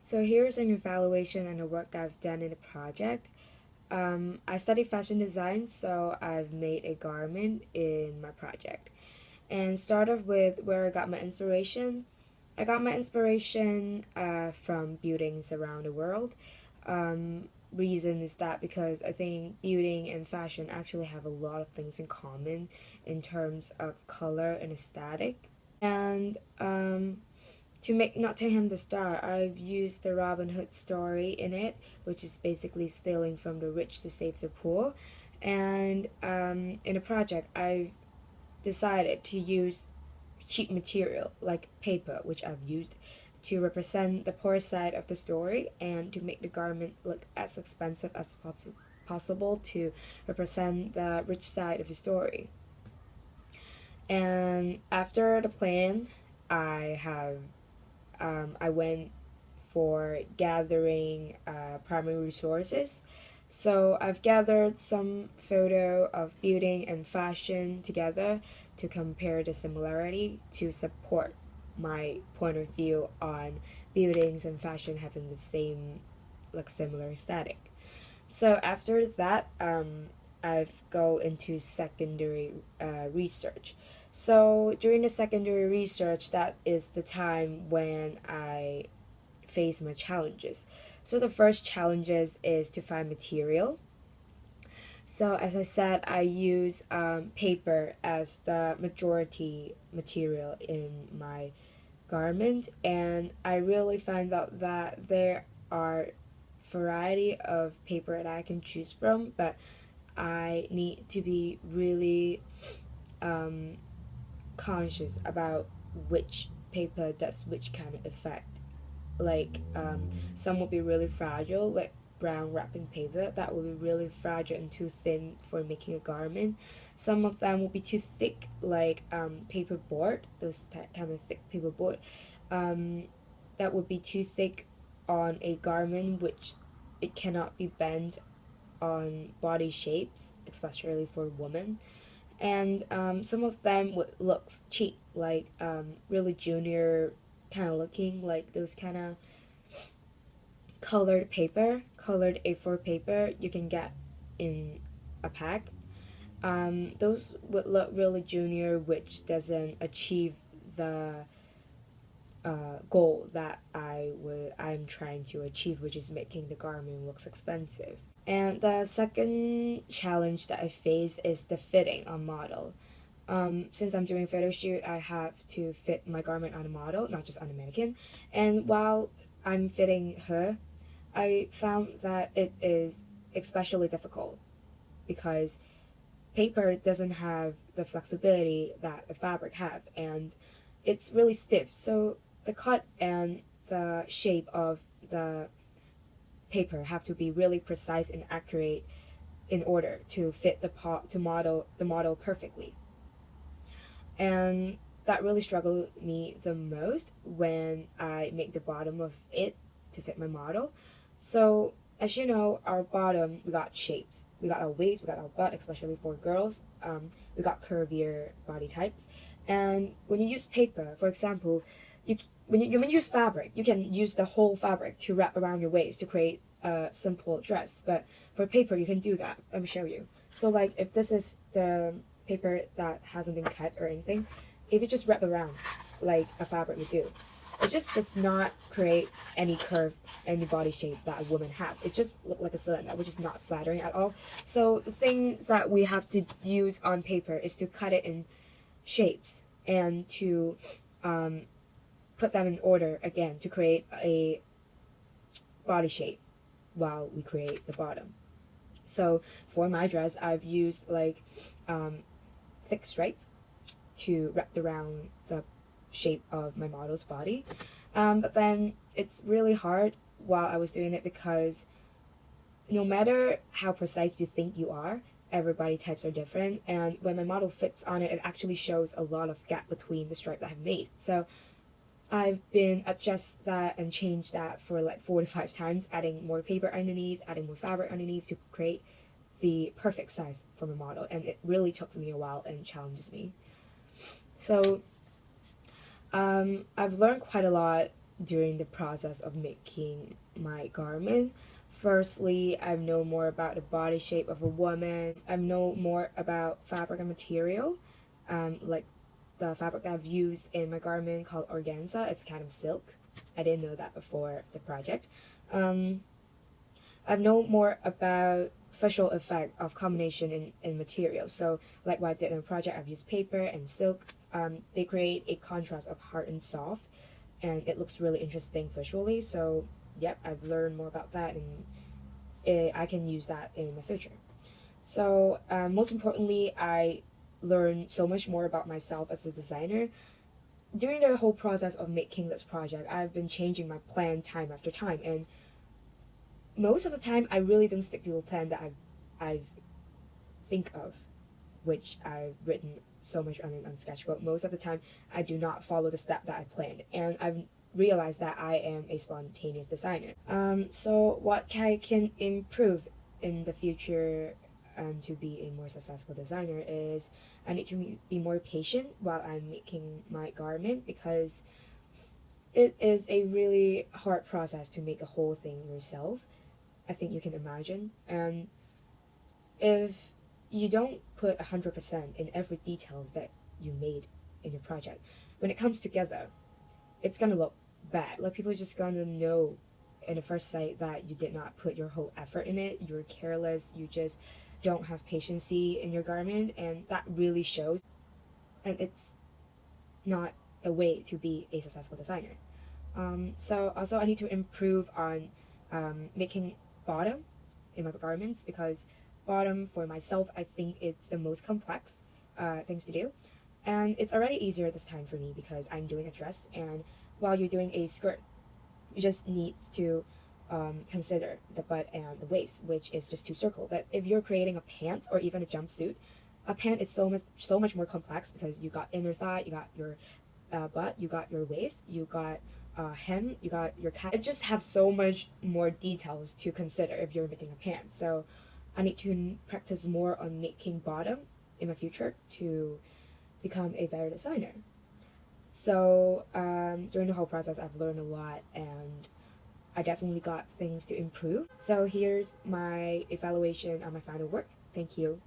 So here's an evaluation on the work I've done in the project. I study fashion design, so I've made a garment in my project. And started with where I got my inspiration. I got my inspiration from buildings around the world. Reason is that because I think beauty and fashion actually have a lot of things in common in terms of color and aesthetic. And to make Nottingham the Star, I've used the Robin Hood story in it, which is basically stealing from the rich to save the poor. And in the project, I've decided to use cheap material like paper, which I've used to represent the poor side of the story and to make the garment look as expensive as possible to represent the rich side of the story. And after the plan, I went for gathering primary resources. So I've gathered some photo of building and fashion together to compare the similarity to support my point of view on buildings and fashion having the same like similar aesthetic. So after that, I've go into secondary research. So during the secondary research, that is the time when I face my challenges. So the first challenges is to find material. So as I said, I use paper as the majority material in my garment, and I really find out that there are variety of paper that I can choose from, but I need to be really um, conscious about which paper does which kind of effect. Like some will be really fragile, like brown wrapping paper that will be really fragile and too thin for making a garment. Some of them will be too thick, like paper board, those kind of thick paper board. Um, that would be too thick on a garment, which it cannot be bent on body shapes, especially for women. And some of them would look cheap, like really junior kind of looking, like those kind of colored paper, colored A4 paper you can get in a pack. Those would look really junior, which doesn't achieve the goal that I'm trying to achieve, which is making the garment looks expensive. And the second challenge that I face is the fitting on model. Since I'm doing photo shoot, I have to fit my garment on a model, not just on a mannequin. And while I'm fitting her, I found that it is especially difficult because paper doesn't have the flexibility that a fabric have, and it's really stiff. So the cut and the shape of the paper have to be really precise and accurate in order to fit to model the model perfectly. And that really struggled me the most when I make the bottom of it to fit my model. So as you know, our bottom we got shapes. We got our waist, we got our butt, especially for girls. We got curvier body types. And when you use paper, for example, when you use fabric, you can use the whole fabric to wrap around your waist to create a simple dress. But for paper, you can do that. Let me show you. So like if this is the paper that hasn't been cut or anything, if you just wrap around like a fabric would do, it just does not create any curve, any body shape that a woman have. It just look like a cylinder, which is not flattering at all. So the things that we have to use on paper is to cut it in shapes and to put them in order again to create a body shape while we create the bottom. So for my dress, I've used like thick stripe to wrap around the shape of my model's body. But then it's really hard while I was doing it because no matter how precise you think you are, every body types are different. And when my model fits on it, it actually shows a lot of gap between the stripe that I've made. So I've been adjust that and change that for like 4 to 5 times, adding more paper underneath, adding more fabric underneath to create the perfect size for my model. And it really took me a while and challenges me. So I've learned quite a lot during the process of making my garment. Firstly, I know more about the body shape of a woman. I know more about fabric and material, like the fabric that I've used in my garment called organza. It's kind of silk. I didn't know that before the project. Um, I know more about visual effect of combination in materials. So like what I did in the project, I've used paper and silk. They create a contrast of hard and soft, and it looks really interesting visually. So yep, I've learned more about that, and I can use that in the future. So most importantly, I learned so much more about myself as a designer. During the whole process of making this project, I've been changing my plan time after time, and most of the time I really don't stick to a plan that I think of, which I've written so much on sketchbook. Most of the time I do not follow the step that I planned, and I've realized that I am a spontaneous designer. So what I can improve in the future to be a more successful designer is I need to be more patient while I'm making my garment, because it is a really hard process to make a whole thing yourself. I think you can imagine. And if you don't put 100% in every details that you made in your project, when it comes together, it's gonna look bad. Like people are just gonna know in the first sight that you did not put your whole effort in it. You're careless. You just don't have patience in your garment, and that really shows. And it's not the way to be a successful designer. So also I need to improve on making bottom in my garments, because bottom for myself I think it's the most complex things to do, and it's already easier this time for me because I'm doing a dress, and while you're doing a skirt you just need to consider the butt and the waist, which is just two circle. But if you're creating a pants or even a jumpsuit, a pant is so much more complex, because you got inner thigh, you got your butt, you got your waist, you got hem, you got your calf. It just have so much more details to consider if you're making a pant. So I need to practice more on making bottom in my future to become a better designer. So during the whole process, I've learned a lot, and I definitely got things to improve. So here's my evaluation on my final work. Thank you.